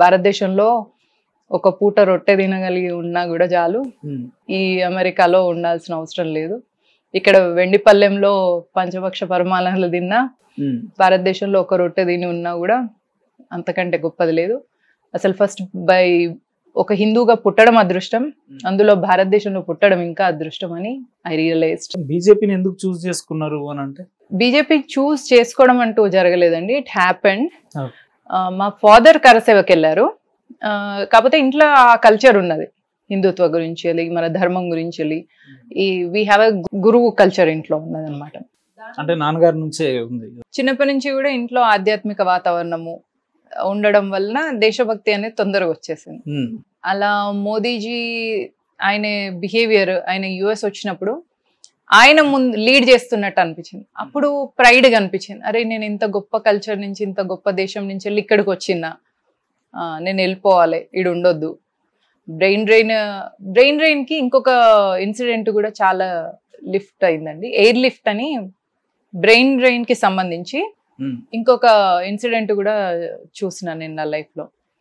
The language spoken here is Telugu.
భారతదేశంలో ఒక పూట రొట్టె తినగలిగి ఉన్నా కూడా చాలు, ఈ అమెరికాలో ఉండాల్సిన అవసరం లేదు. ఇక్కడ వెండిపల్లెంలో పంచపక్ష పరమాణాలు తిన్నా, భారతదేశంలో ఒక రొట్టె తిని ఉన్నా కూడా అంతకంటే గొప్పది లేదు. అసలు ఫస్ట్ ఒక హిందూగా పుట్టడం అదృష్టం, అందులో భారతదేశంలో పుట్టడం ఇంకా అదృష్టం అని ఐ రియలైజ్డ్. బీజేపీని ఎందుకు చూస్ చేసుకున్నారు అని అంటే? బీజేపీ చూస్ చేసుకోవడం అంటూ జరగలేదండి, ఇట్ హ్యాపెండ్. మా ఫాదర్ కరసేవకి వెళ్ళారు, కాకపోతే ఇంట్లో ఆ కల్చర్ ఉన్నది, హిందుత్వ గురించి వెళ్ళి, మన ధర్మం గురించి వెళ్ళి, వీ హ్యావ్ ఎ గురువు కల్చర్ ఇంట్లో ఉన్నది అనమాట. అంటే నాన్నగారి నుంచే ఉంది. చిన్నప్పటి నుంచి కూడా ఇంట్లో ఆధ్యాత్మిక వాతావరణము ఉండడం వలన దేశభక్తి అనేది తొందరగా వచ్చేసింది. అలా మోదీజీ ఆయన బిహేవియర్, ఆయన యుఎస్ వచ్చినప్పుడు ఆయన ముందు లీడ్ చేస్తున్నట్టు అనిపించింది. అప్పుడు ప్రైడ్గా అనిపించింది, అరే నేను ఇంత గొప్ప కల్చర్ నుంచి, ఇంత గొప్ప దేశం నుంచి వెళ్ళి ఇక్కడికి వచ్చిందా, నేను వెళ్ళిపోవాలి, ఇడు ఉండొద్దు. బ్రెయిన్ డ్రైన్కి ఇంకొక ఇన్సిడెంట్ కూడా చాలా లిఫ్ట్ అయిందండి, ఎయిర్ లిఫ్ట్ అని. బ్రెయిన్ డ్రైన్కి సంబంధించి ఇంకొక ఇన్సిడెంట్ కూడా చూసిన నేను నా లైఫ్లో.